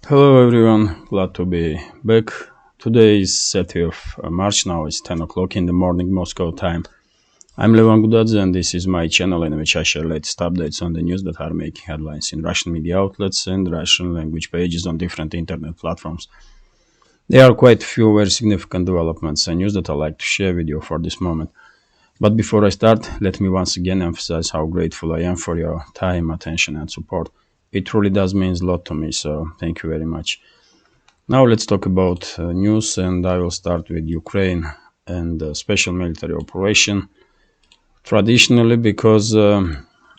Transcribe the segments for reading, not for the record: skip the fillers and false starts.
Hello everyone, glad to be back. Today is 30th of March, now it's 10 o'clock in the morning Moscow time. I'm Levan Gudadze and this is my channel in which I share latest updates on the news that are making headlines in Russian media outlets and Russian language pages on different internet platforms. There are quite a few very significant developments and news that I'd like to share with you for this moment. But before I start, let me once again emphasize how grateful I am for your time, attention and support. It truly does mean a lot to me, so thank you very much. Now let's talk about news, and I will start with Ukraine and the special military operation. Traditionally, because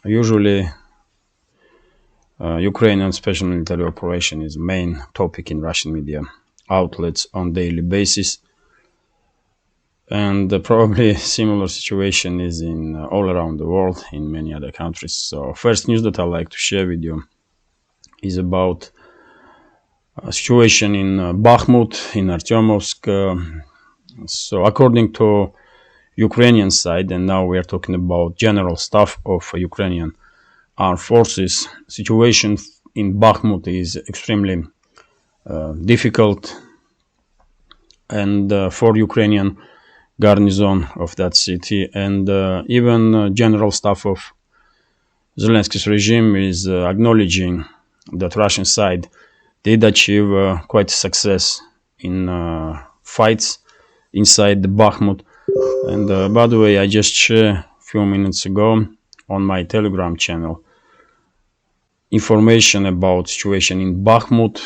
usually Ukrainian special military operation is main topic in Russian media outlets on daily basis, and probably similar situation is in all around the world in many other countries. So first news that I'd like to share with you is about situation in Bakhmut, in Artyomovsk. So according to Ukrainian side, and now we are talking about general staff of Ukrainian armed forces, situation in Bakhmut is extremely difficult, and for Ukrainian garrison of that city, and even general staff of Zelensky's regime is acknowledging that Russian side did achieve quite success in fights inside the Bakhmut. And by the way, I just shared a few minutes ago on my Telegram channel information about situation in Bakhmut.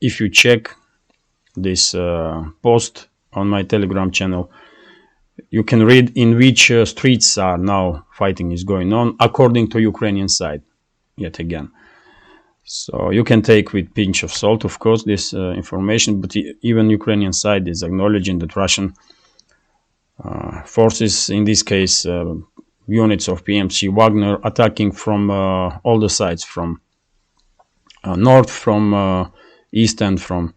If you check this post on my Telegram channel, you can read in which streets are now fighting is going on according to Ukrainian side, yet again. So you can take with pinch of salt, of course, this information, but even Ukrainian side is acknowledging that Russian forces, in this case units of PMC Wagner, attacking from all the sides, from north, from east and from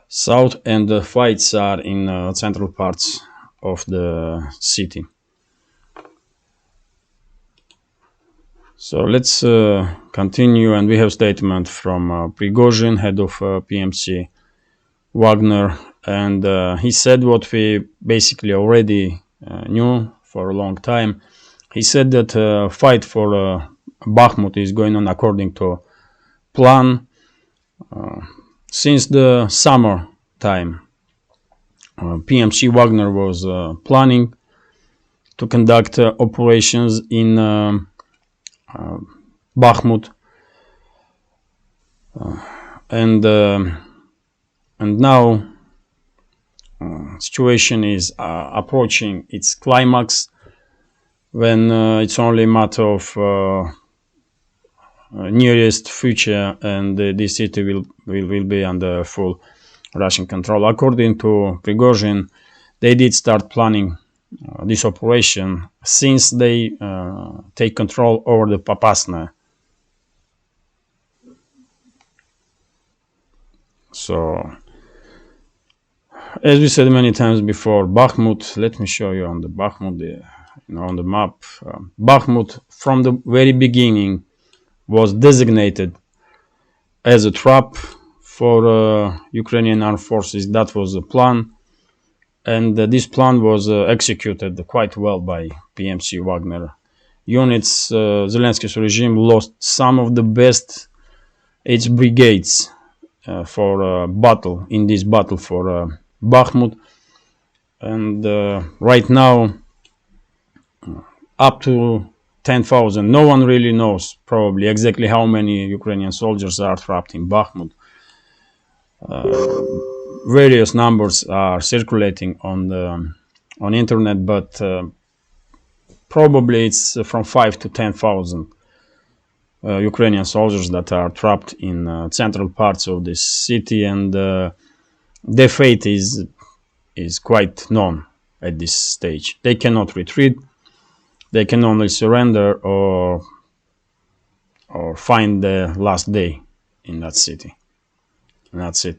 south, and the fights are in central parts of the city. So let's continue, and we have statement from Prigozhin, head of PMC Wagner, and he said what we basically already knew for a long time. He said that fight for Bakhmut is going on according to plan. Since the summer time, PMC Wagner was planning to conduct operations in Bakhmut, and now situation is approaching its climax, when it's only a matter of nearest future, and this city will be under full Russian control. According to Prigozhin, they did start planning this operation since they take control over the Popasna. So, as we said many times before, Bakhmut, let me show you on the Bakhmut, on the map. Bakhmut, from the very beginning, was designated as a trap for Ukrainian armed forces. That was the plan, and this plan was executed quite well by PMC Wagner units. Zelensky's regime lost some of the best its brigades for battle in this battle for Bakhmut, and right now up to 10,000. No one really knows probably exactly how many Ukrainian soldiers are trapped in Bakhmut. Various numbers are circulating on internet, but probably it's from 5 to 10,000 Ukrainian soldiers that are trapped in central parts of this city, and their fate is quite known at this stage. They cannot retreat. They can only surrender or find the last day in that city. And that's it.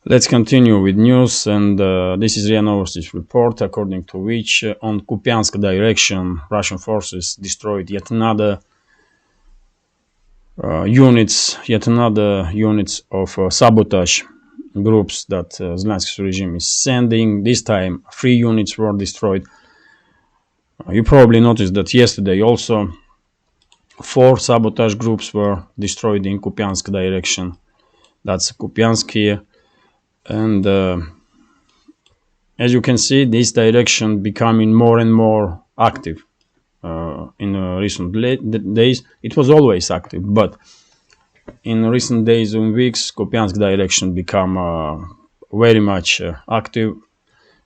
Let's continue with news, and this is RIA Novosti's report, according to which on Kupiansk direction, Russian forces destroyed yet another units, yet another units of sabotage groups that Zelensky's regime is sending. This time 3 units were destroyed. You probably noticed that yesterday also 4 sabotage groups were destroyed in Kupiansk direction. That's Kupiansk here. And as you can see, this direction becoming more and more active in recent days. It was always active, but in recent days and weeks, Kupiansk direction become very much active.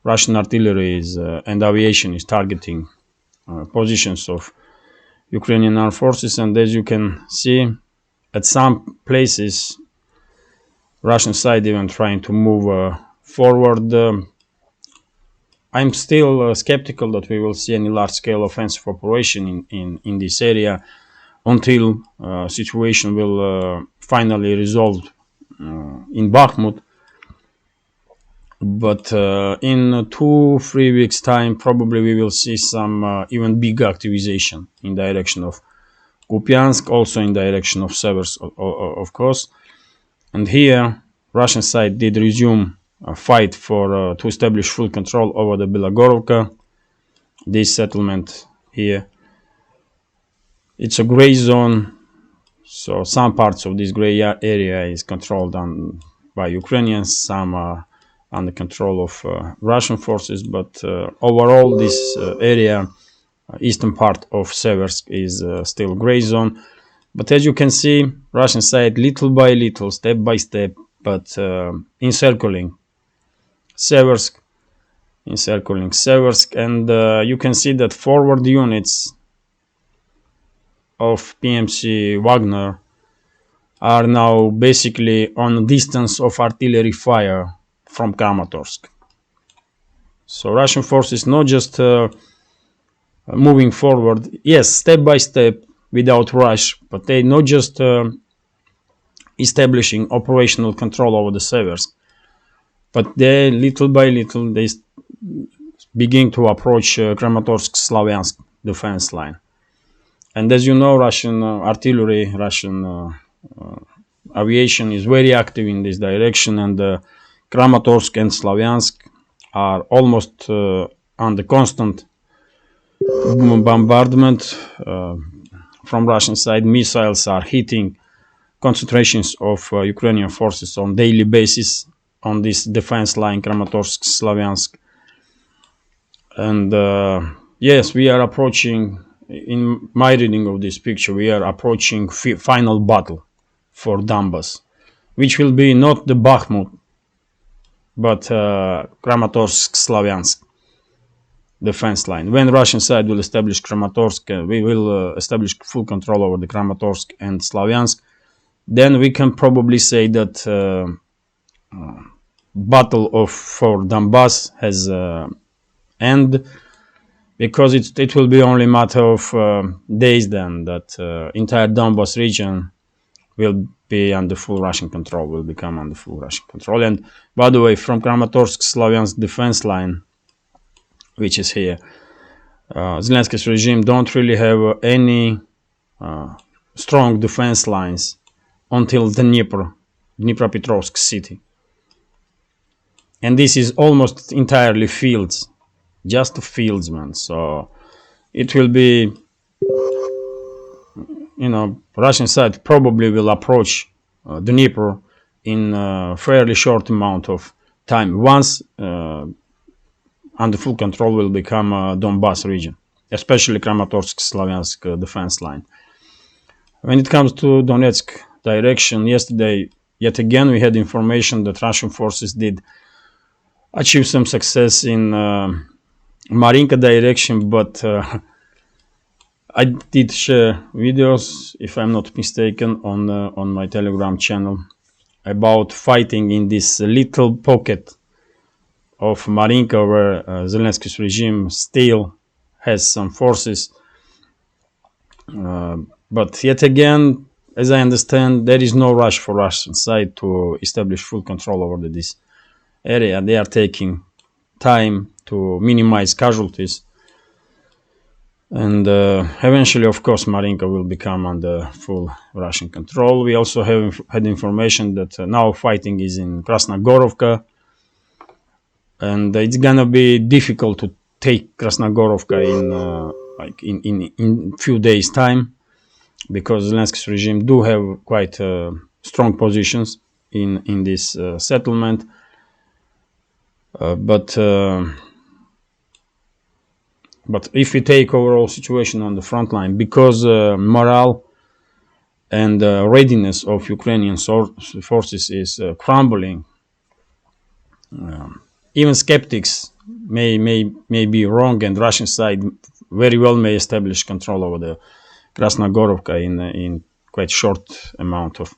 Russian artillery and aviation is targeting positions of Ukrainian armed forces, and as you can see, at some places, Russian side even trying to move forward. I'm still skeptical that we will see any large-scale offensive operation in this area until situation will finally resolve in Bakhmut. But in 2-3 weeks time, probably we will see some even bigger activization in direction of Kupiansk, also in direction of Seversk, of course. And here, Russian side did resume a fight for to establish full control over the Belogorovka, this settlement here. It's a gray zone, so some parts of this gray area is controlled by Ukrainians, some are under control of Russian forces, but overall this area, eastern part of Seversk, is still gray zone. But as you can see, Russian side little by little, step by step, but encircling Seversk, and you can see that forward units of PMC Wagner are now basically on distance of artillery fire from Kramatorsk. So Russian forces not just moving forward, yes, step by step, without rush, but they not just establishing operational control over the Seversk, but they little by little they begin to approach Kramatorsk-Slavyansk defense line. And as you know, Russian artillery, Russian aviation is very active in this direction, and Kramatorsk and Slavyansk are almost under constant bombardment from Russian side. Missiles are hitting concentrations of Ukrainian forces on daily basis on this defense line, Kramatorsk-Slavyansk. And yes, we are approaching, in my reading of this picture, we are approaching final battle for Donbas, which will be not the Bakhmut, but Kramatorsk-Slavyansk defense line. When Russian side will establish Kramatorsk, we will establish full control over the Kramatorsk and Slavyansk, then we can probably say that battle for Donbas has end, because it will be only a matter of days then that entire Donbas region will be under full Russian control, will become under full Russian control. And by the way, from Kramatorsk-Slavyansk defense line, which is here, Zelensky's regime don't really have any strong defense lines until Dnipropetrovsk city. And this is almost entirely fields, just fields, man. So it will be, Russian side probably will approach Dnipro in a fairly short amount of time. Once under full control will become Donbas region, especially Kramatorsk-Slavyansk defense line. When it comes to Donetsk direction, yesterday, yet again, we had information that Russian forces did achieve some success in Marinka direction, but I did share videos, if I'm not mistaken, on my Telegram channel about fighting in this little pocket of Marinka where Zelensky's regime still has some forces. But yet again, as I understand, there is no rush for Russian side to establish full control over this area. They are taking time to minimize casualties. And eventually, of course, Marinka will become under full Russian control. We also have had information that now fighting is in Krasnogorovka, and it's gonna be difficult to take Krasnogorovka in few days time, because Zelensky's regime do have quite strong positions in this settlement. But if we take overall situation on the front line, because morale and readiness of Ukrainian forces is crumbling, even skeptics may be wrong, and Russian side very well may establish control over the Krasnogorovka in quite short amount of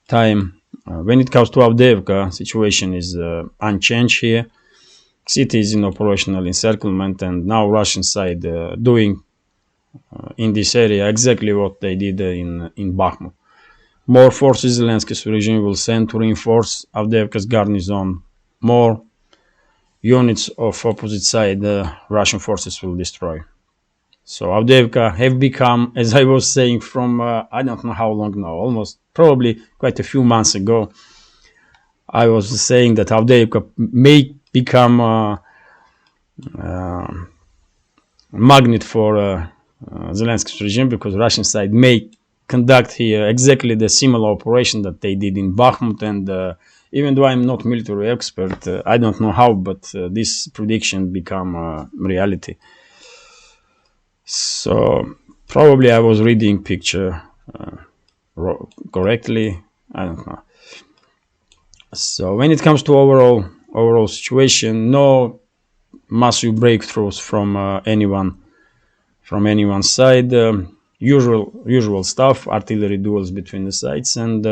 time. When it comes to Avdiivka, situation is unchanged here. City is in operational encirclement, and now Russian side doing in this area exactly what they did in Bakhmut. More forces Zelensky's regime will send to reinforce Avdiivka's garrison. More units of opposite side Russian forces will destroy. So Avdiivka have become, as I was saying from I don't know how long now, almost probably quite a few months ago, I was saying that Avdiivka may become a magnet for Zelensky's regime, because Russian side may conduct here exactly the similar operation that they did in Bakhmut. And even though I'm not military expert, I don't know how, but this prediction become reality. So probably I was reading picture correctly. I don't know. So when it comes to overall situation, no massive breakthroughs from anyone's side. Usual stuff, artillery duels between the sides, and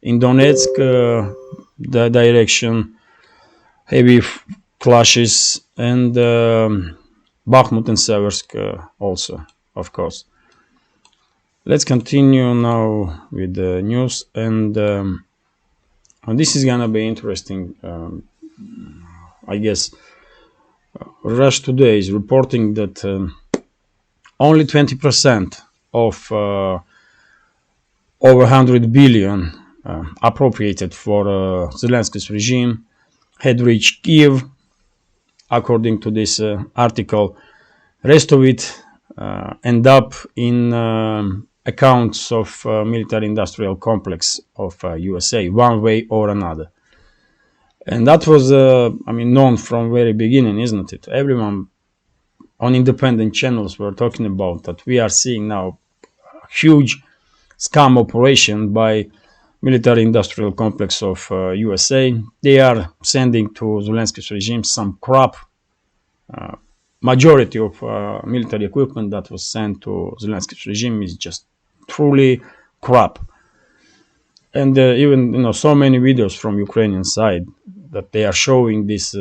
in Donetsk, the direction, heavy clashes, and Bakhmut and Seversk also, of course. Let's continue now with the news, and this is gonna be interesting. I guess Russia Today is reporting that only 20% of over 100 billion appropriated for Zelensky's regime had reached Kiev, according to this article. Rest of it end up in accounts of military-industrial complex of USA, one way or another. And that was, known from very beginning, isn't it? Everyone on independent channels were talking about that. We are seeing now a huge scam operation by military-industrial complex of USA. They are sending to Zelensky's regime some crap. Majority of military equipment that was sent to Zelensky's regime is just truly crap. And even so many videos from Ukrainian side that they are showing these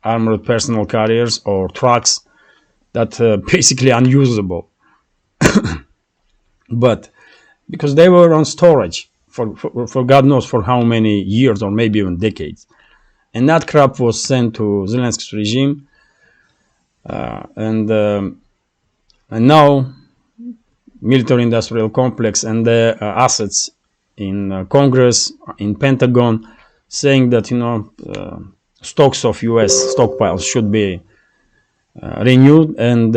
armored personnel carriers or trucks that basically unusable. But because they were on storage for God knows for how many years or maybe even decades, and that crap was sent to Zelensky's regime, and now military-industrial complex and the assets in Congress, in Pentagon, saying that stocks of US stockpiles should be renewed, and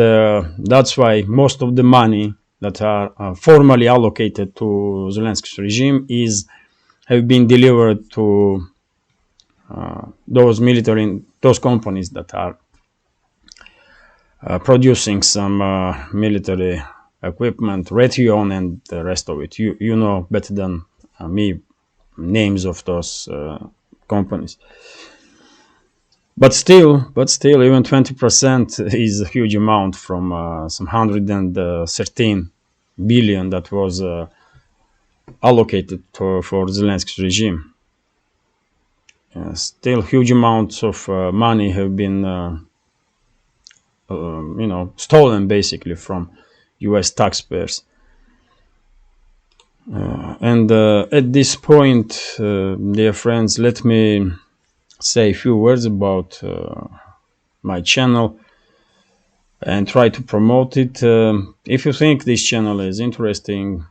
that's why most of the money that are formally allocated to Zelensky's regime have been delivered to those companies that are producing some military equipment, Raytheon and the rest of it. You know better than me names of those companies. But still, even 20% is a huge amount from some 113 billion that was allocated for Zelensky's regime. Still, huge amounts of money have been, stolen basically from U.S. taxpayers. And at this point, dear friends, let me say a few words about my channel. and try to promote it. If you think this channel is interesting,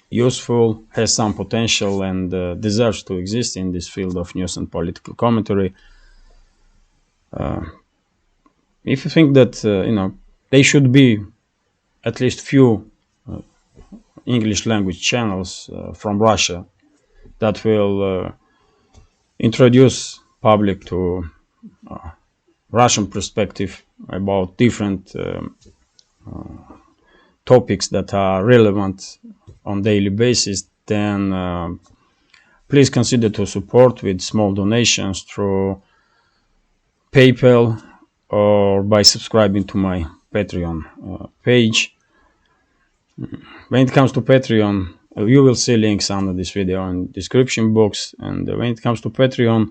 useful, has some potential, and deserves to exist in this field of news and political commentary, if you think that they should be at least few English language channels from Russia that will introduce public to Russian perspective about different topics that are relevant on daily basis, then please consider to support with small donations through PayPal or by subscribing to my Patreon page. When it comes to Patreon, you will see links under this video in description box. And when it comes to Patreon,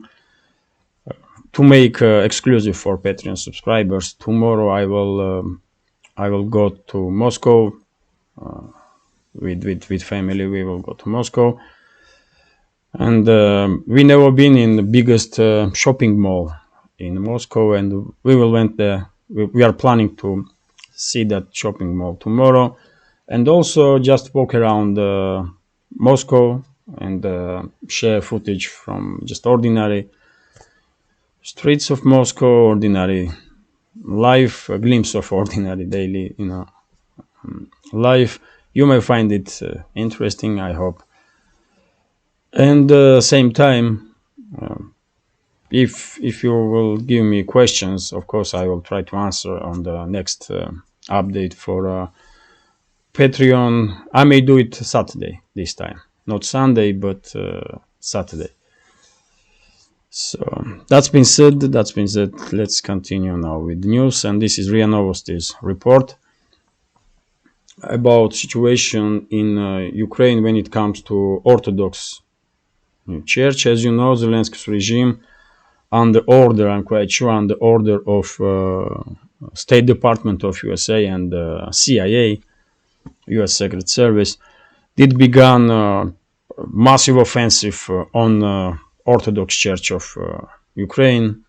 to make exclusive for Patreon subscribers, tomorrow I will go to Moscow with family. We will go to Moscow, and we never been in the biggest shopping mall in Moscow, and we will went there. We are planning to see that shopping mall tomorrow, and also just walk around Moscow and share footage from just ordinary streets of Moscow, ordinary life, a glimpse of ordinary daily, life. You may find it interesting, I hope. And same time, if you will give me questions, of course I will try to answer on the next update for Patreon. I may do it Saturday this time, not Sunday, but Saturday. So that's been said. Let's continue now with the news, and this is RIA Novosti's report about situation in Ukraine when it comes to Orthodox Church. As you know, Zelensky's regime, under order, I'm quite sure, under order of State Department of USA and CIA, US Secret Service, did begun massive offensive on Orthodox Church of Ukraine,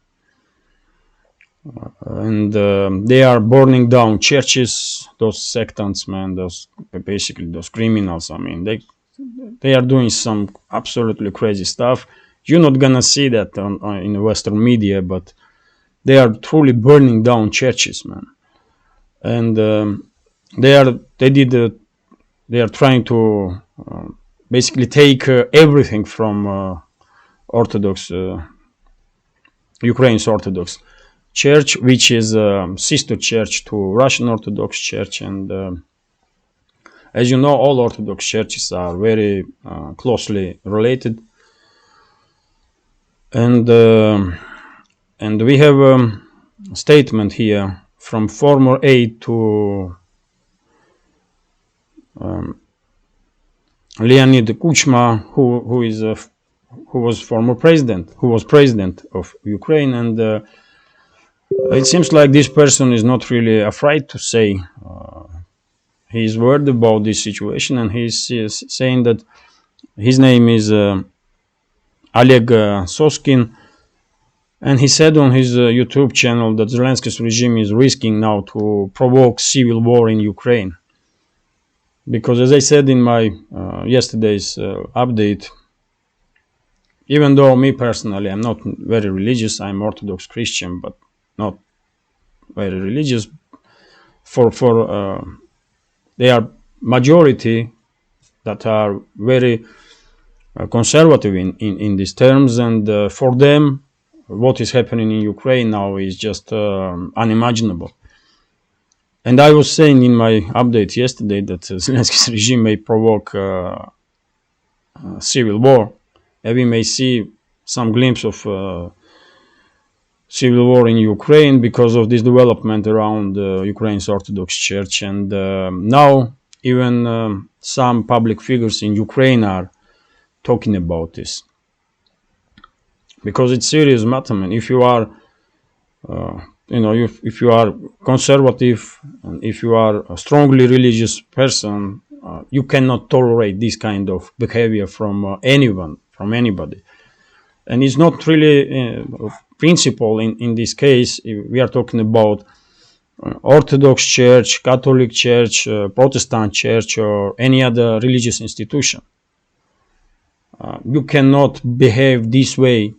and they are burning down churches. Those sectants, man, those criminals. I mean, they are doing some absolutely crazy stuff. You're not gonna see that in the Western media, but they are truly burning down churches, man. And they are trying to basically take everything from Orthodox, Ukraine's Orthodox Church, which is a sister church to Russian Orthodox Church. And as you know, all Orthodox churches are very closely related. And we have a statement here from former aide to Leonid Kuchma, who was president of Ukraine, and it seems like this person is not really afraid to say his word about this situation, and he's saying that his name is Oleg Soskin, and he said on his YouTube channel that Zelensky's regime is risking now to provoke civil war in Ukraine. Because as I said in my yesterday's update, even though me personally, I'm not very religious, I'm Orthodox Christian, but not very religious, they are majority that are very conservative in these terms, and for them, what is happening in Ukraine now is just unimaginable. And I was saying in my update yesterday that Zelensky's regime may provoke civil war, and we may see some glimpse of civil war in Ukraine because of this development around Ukraine's Orthodox Church. And now even some public figures in Ukraine are talking about this, because it's serious matter, man. If you are if you are conservative and if you are a strongly religious person, you cannot tolerate this kind of behavior from anyone, from anybody. And it's not really principle in this case. We are talking about Orthodox Church, Catholic Church, Protestant Church, or any other religious institution. You cannot behave this way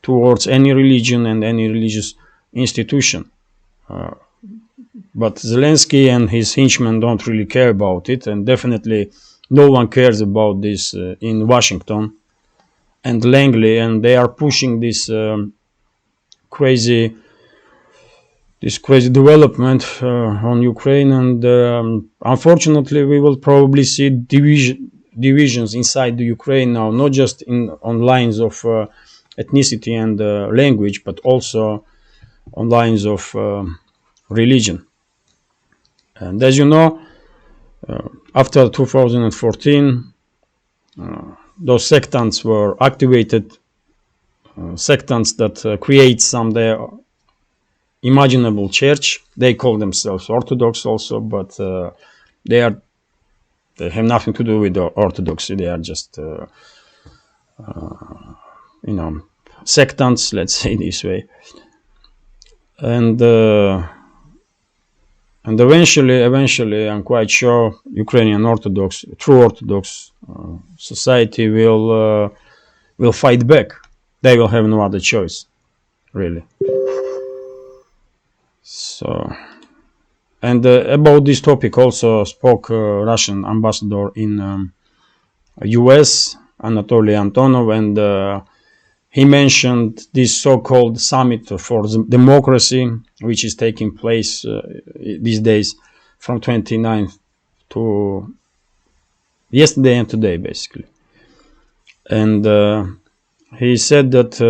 towards any religion and any religious institution. But Zelensky and his henchmen don't really care about it, and definitely no one cares about this in Washington and Langley, and they are pushing this crazy development on Ukraine, and unfortunately we will probably see divisions inside the Ukraine now, not just on lines of ethnicity and language, but also on lines of religion. And as you know, after 2014, those sectants were activated, sectants that create some their imaginable church. They call themselves Orthodox also, but they have nothing to do with the Orthodoxy. They are just sectants, let's say this way. And eventually, I'm quite sure Ukrainian true Orthodox society will fight back. They will have no other choice, really. So, and about this topic also spoke Russian ambassador in U.S., Anatoly Antonov, and he mentioned this so-called summit for democracy, which is taking place these days from 29th to yesterday and today, basically. And he said that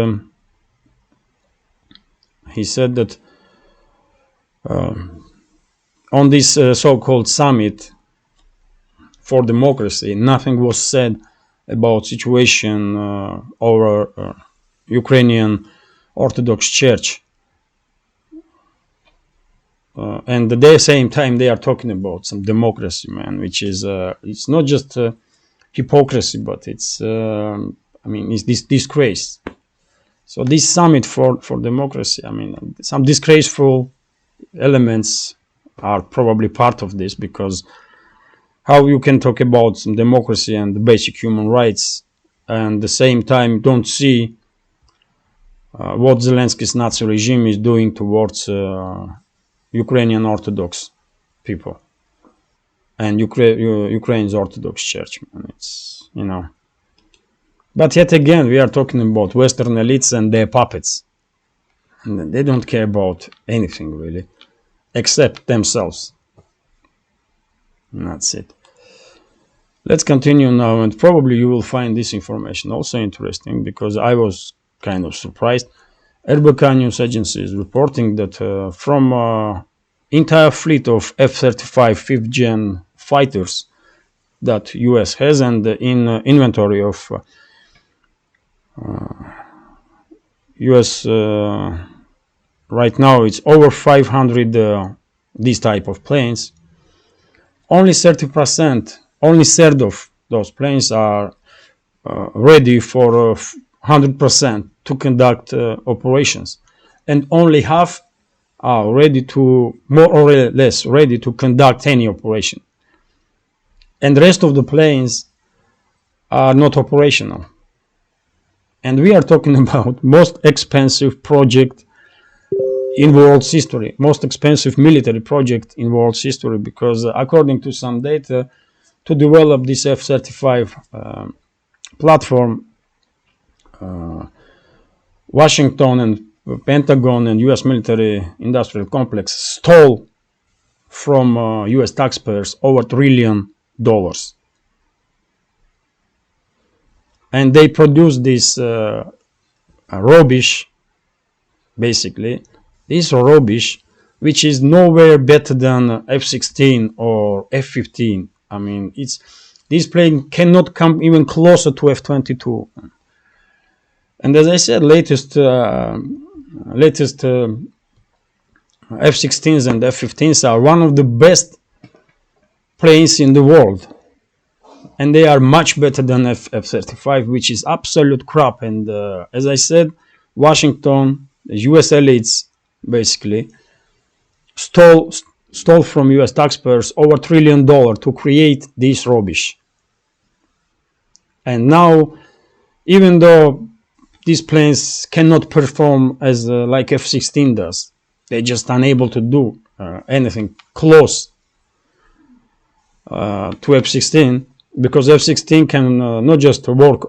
on this so-called summit for democracy, nothing was said about situation over Ukrainian Orthodox Church. And at the same time, they are talking about some democracy, man, which is it's not just hypocrisy, but it's it's this disgrace. So this summit for democracy, some disgraceful elements are probably part of this, because how you can talk about some democracy and the basic human rights and at the same time don't see what Zelensky's Nazi regime is doing towards Ukrainian Orthodox people and Ukraine's Orthodox Church. And it's, But yet again, we are talking about Western elites and their puppets. And they don't care about anything, really, except themselves. And that's it. Let's continue now, and probably you will find this information also interesting, because I was kind of surprised. Erdogan news agency is reporting that from entire fleet of F-35 5th gen fighters that US has, and in inventory of US right now, it's over 500 these type of planes. Only 30%, only third of those planes are ready for 100% to conduct operations, and only half are ready to, more or less ready to conduct any operation, and the rest of the planes are not operational. And we are talking about most expensive project in world's history, most expensive military project in world's history, because according to some data, to develop this F-35 platform, Washington and Pentagon and US military industrial complex stole from US taxpayers over $1 trillion. And they produce this rubbish, basically, this rubbish, which is nowhere better than F-16 or F-15. This plane cannot come even closer to F-22. And as I said, latest F-16s and F-15s are one of the best planes in the world. And they are much better than F-35, which is absolute crap. And as I said, Washington, the US elites, basically, stole stole from US taxpayers over $1 trillion to create this rubbish. And now, even though these planes cannot perform as like F-16 does, they're just unable to do anything close to F-16, because F-16 can not just work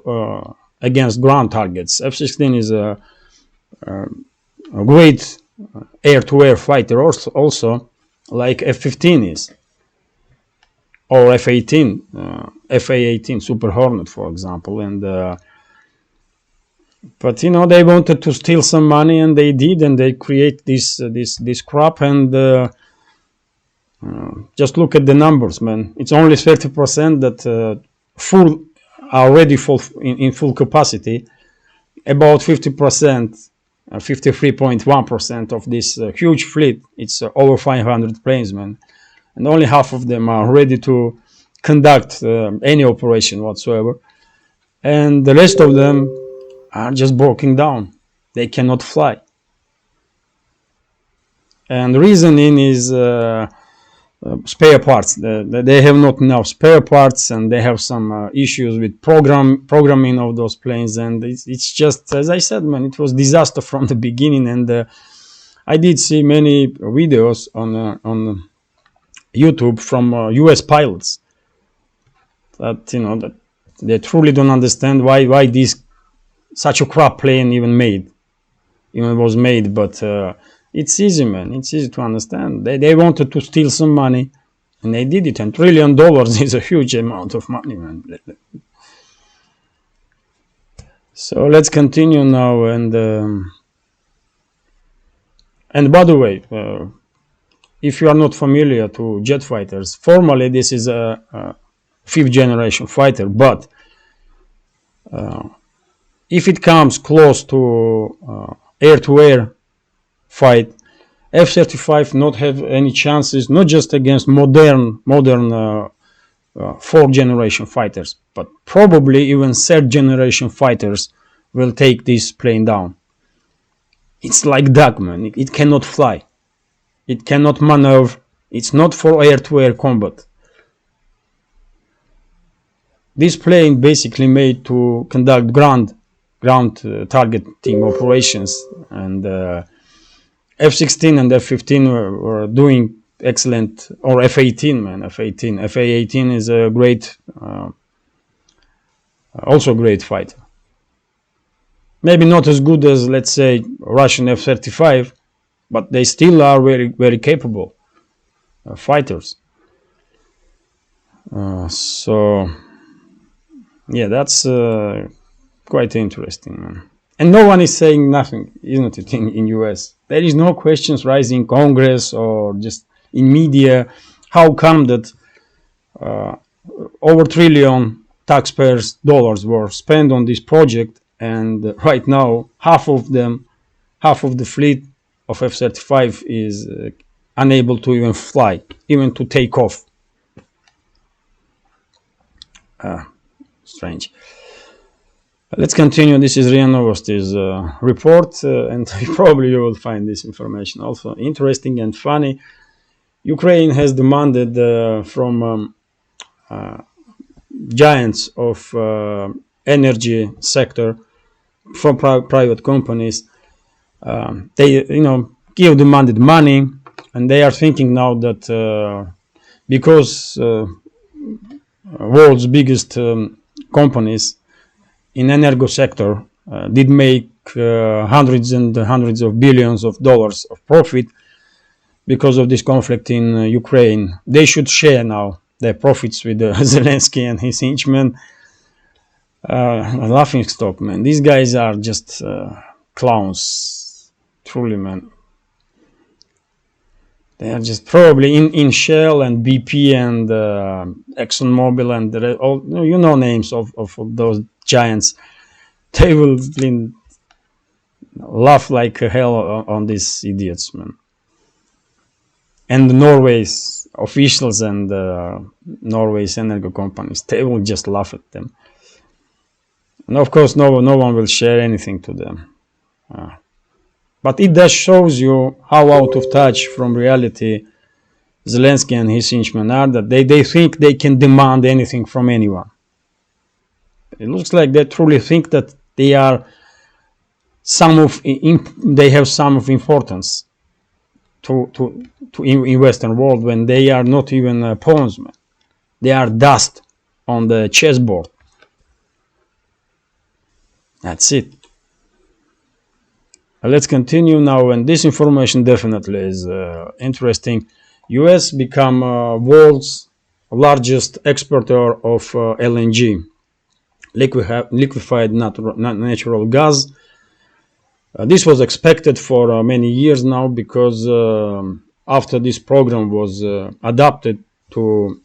against ground targets. F-16 is a great air-to-air fighter also, like F-15 is, or F-18, FA-18 Super Hornet, for example. And but you know, they wanted to steal some money, and they did, and they create this crap. And just look at the numbers, man. It's only 30% that full are ready for in full capacity. About 50%, 53.1% of this huge fleet, it's over 500 planes, man, and only half of them are ready to conduct any operation whatsoever, and the rest of them are just broken down. They cannot fly, and the reasoning is spare parts. They have not enough spare parts, and they have some issues with programming of those planes. And it's just, as I said, man, it was disaster from the beginning. And I did see many videos on YouTube from US pilots that, you know, that they truly don't understand why this such a crap plane even was made. But it's easy, man. It's easy to understand. They wanted to steal some money, and they did it. And $1 trillion is a huge amount of money, man. So let's continue now. And by the way, if you are not familiar to jet fighters, formally this is a fifth generation fighter. But if it comes close to air-to-air fight, F-35 not have any chances, not just against modern fourth generation fighters, but probably even third generation fighters will take this plane down. It's like duck, man. It cannot fly, it cannot maneuver. It's not for air-to-air combat. This plane basically made to conduct ground targeting operations, and F-16 and F-15 were doing excellent, or F-18, man, F-18 is a great, also great fighter. Maybe not as good as, let's say, Russian F-35, but they still are very, very capable fighters. So, yeah, that's quite interesting, man. And no one is saying nothing, isn't it, in US? There is no questions rising in Congress or just in media. How come that over $1 trillion taxpayers' dollars were spent on this project, and right now half of the fleet of F-35 is unable to even fly, even to take off? Strange. Let's continue. This is RIA Novosti's report, and probably you will find this information also interesting and funny. Ukraine has demanded from giants of energy sector, from private companies. They, Kiev demanded money, and they are thinking now that because world's biggest companies in energo sector did make hundreds and hundreds of billions of dollars of profit because of this conflict in Ukraine, they should share now their profits with Zelensky and his henchmen. Laughing stock, man. These guys are just clowns, truly, man. They are just probably in Shell and BP and ExxonMobil and all, names of those giants. They will laugh like hell on these idiots, man. And Norway's officials and Norway's energy companies, they will just laugh at them. And of course, no one will share anything to them. But it does shows you how out of touch from reality Zelensky and his henchmen are, that they think they can demand anything from anyone. It looks like they truly think that they are they have some of importance to in Western world, when they are not even pawns, man. They are dust on the chessboard. That's it. Let's continue now, and this information definitely is interesting. US become world's largest exporter of LNG, liquefied natural gas. This was expected for many years now, because after this program was adopted to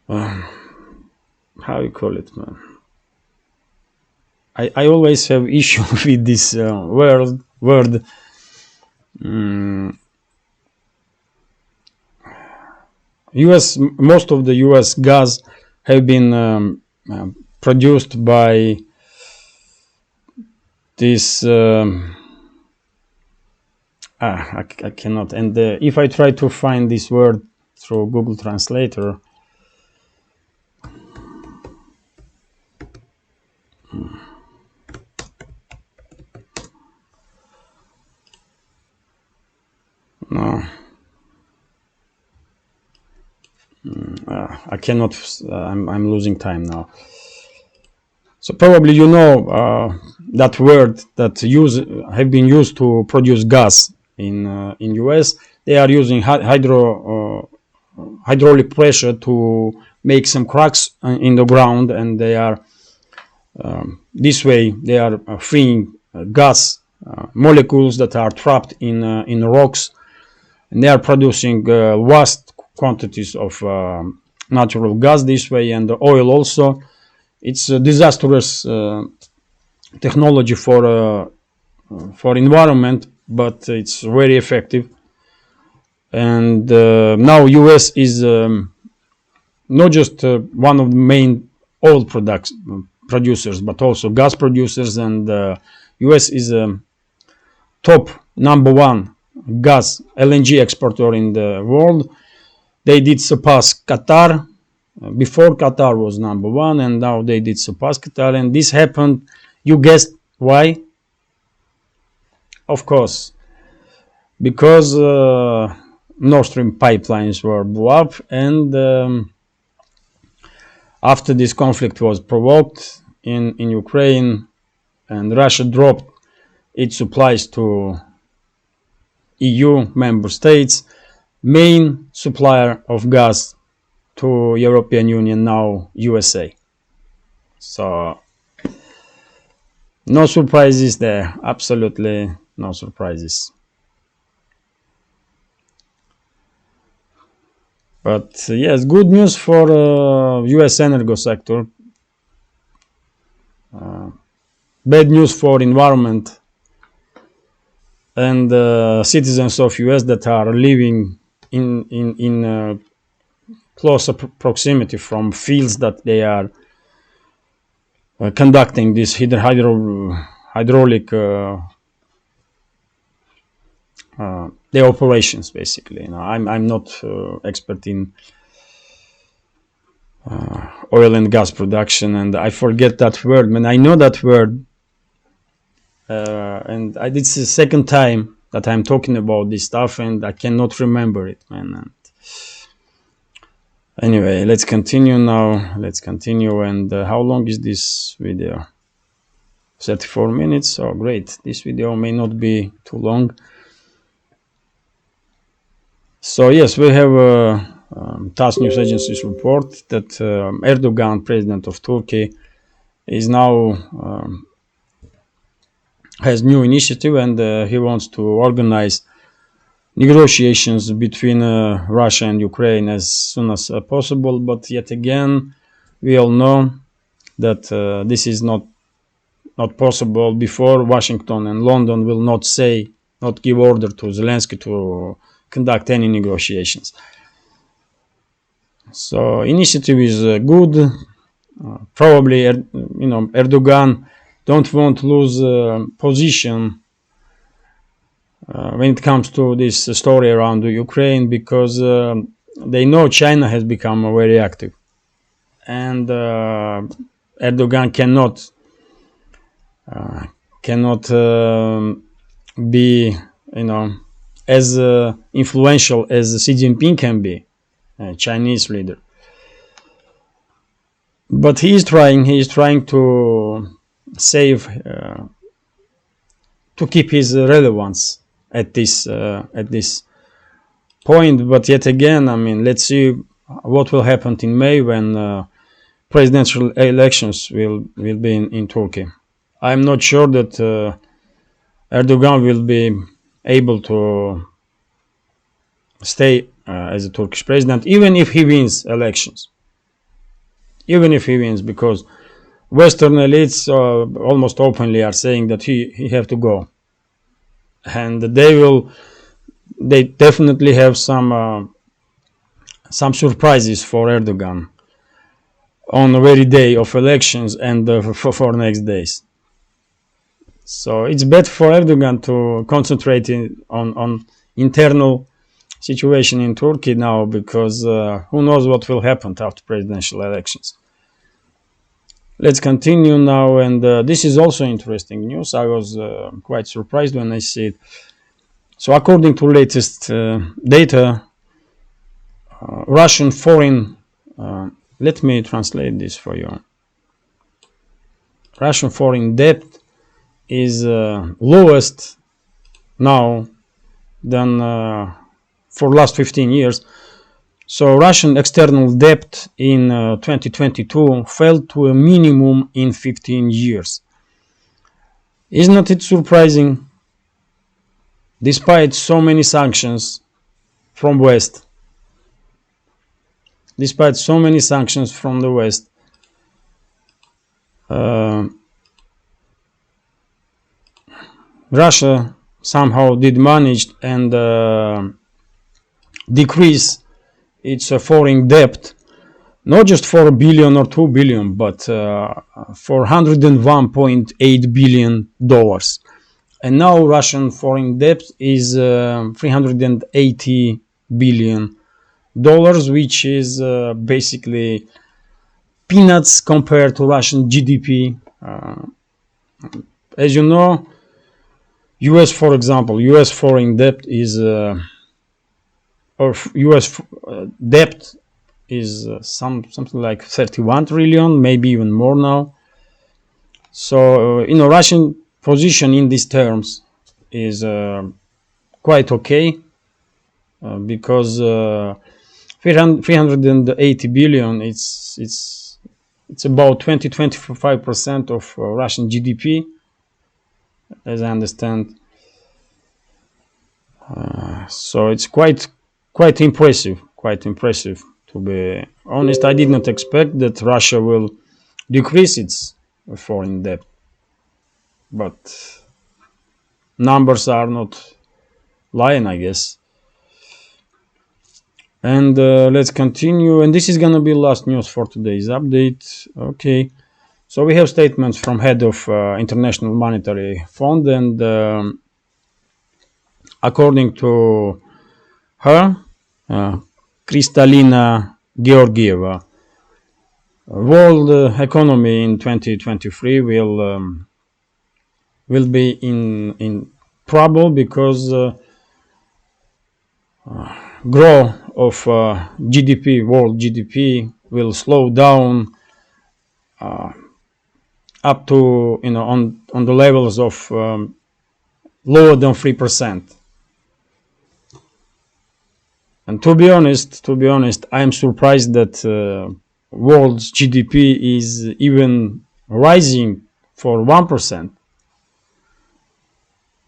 how you call it, man? I always have issue with this word. Most of the US gas have been produced by this. I cannot. And if I try to find this word through Google Translator, no, I cannot. I'm losing time now. So probably you know that word that have been used to produce gas in US. They are using hydraulic pressure to make some cracks in the ground, and they are this way they are freeing gas molecules that are trapped in rocks, and they are producing vast quantities of natural gas this way, and the oil also. It's a disastrous technology for environment, but it's very effective. And now US is not just one of the main oil producers, but also gas producers, and US is top #1 gas LNG exporter in the world. They did surpass Qatar. Before, Qatar was #1, and now they did surpass Qatar. And this happened, you guessed why? Of course, because Nord Stream pipelines were blew up, and after this conflict was provoked in Ukraine, and Russia dropped its supplies to EU member states, main supplier of gas to European Union now USA. So no surprises there, absolutely no surprises. But yes, good news for US energo sector. Bad news for environment and citizens of US that are living in closer proximity from fields that they are conducting this hydraulic their operations, basically. You know, I'm not expert in oil and gas production, and I forget that word. Man, I know that word, and this is the second time that I'm talking about this stuff, and I cannot remember it, man. And anyway, let's continue now. Let's continue. And how long is this video? 34 minutes. Oh, great. This video may not be too long. So yes, we have a TASS News Agency's report that Erdogan, president of Turkey, is now has new initiative, and he wants to organize negotiations between Russia and Ukraine as soon as possible. But yet again, we all know that this is not possible before Washington and London will not give order to Zelensky to conduct any negotiations. So initiative is good. Probably, Erdogan don't want to lose position when it comes to this story around Ukraine, because they know China has become very active, and Erdogan cannot be, as influential as Xi Jinping can be, a Chinese leader. But he is trying to save, to keep his relevance at this point. But yet again, let's see what will happen in May when presidential elections will be in Turkey. I'm not sure that Erdogan will be able to stay as a Turkish president, even if he wins elections. Even if he wins, because Western elites almost openly are saying that he have to go, and they definitely have some surprises for Erdogan on the very day of elections and for next days. So it's better for Erdogan to concentrate on internal situation in Turkey now, because who knows what will happen after presidential elections. Let's continue now, and this is also interesting news. I was quite surprised when I see it. So according to latest data, Russian foreign, let me translate this for you. Russian foreign debt is lowest now than for last 15 years. So Russian external debt in 2022 fell to a minimum in 15 years. Isn't it surprising? Despite so many sanctions from West, the West, Russia somehow did manage and decrease its foreign debt, not just for $1 billion or $2 billion, but for $101.8 billion. And now Russian foreign debt is $380 billion, which is basically peanuts compared to Russian GDP. As you know, US, for example, US foreign debt is debt is something like 31 trillion, maybe even more now. So Russian position in these terms is quite okay, because 380 billion, it's about 20-25% of Russian GDP, as I understand. So it's quite impressive. To be honest, I did not expect that Russia will decrease its foreign debt, but numbers are not lying, I guess. And let's continue, and this is gonna be last news for today's update. Okay, so we have statements from head of International Monetary Fund, and according to her, Kristalina Georgieva, world economy in 2023 will be in trouble, because growth of GDP, world GDP, will slow down up to on the levels of lower than 3%. And to be honest, I am surprised that world's GDP is even rising for 1%,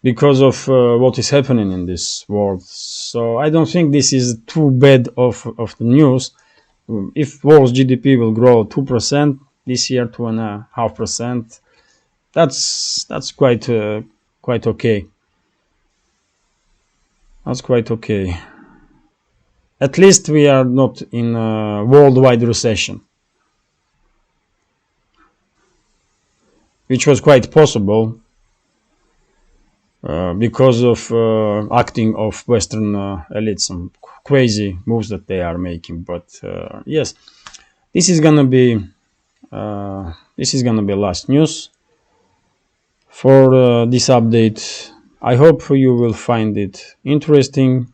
because of what is happening in this world. So I don't think this is too bad of the news. If world's GDP will grow 2% this year, 2.5%, that's quite okay. That's quite okay. At least we are not in a worldwide recession. which was quite possible because of acting of Western elites, some crazy moves that they are making. But yes, this is gonna be last news for this update. I hope you will find it interesting.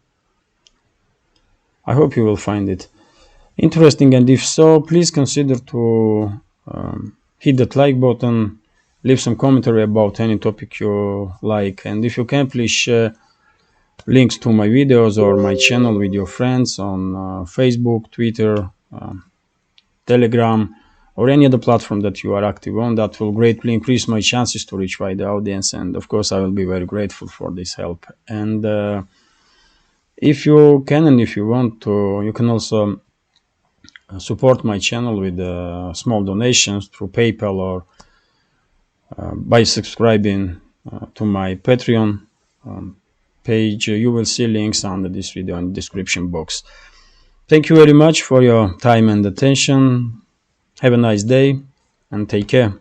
And if so, please consider to hit that like button, leave some commentary about any topic you like, and if you can, please share links to my videos or my channel with your friends on Facebook, Twitter, Telegram, or any other platform that you are active on. That will greatly increase my chances to reach wider audience, and of course I will be very grateful for this help. And if you can and if you want to, you can also support my channel with small donations through PayPal or by subscribing to my Patreon page. You will see links under this video in the description box. Thank you very much for your time and attention. Have a nice day and take care.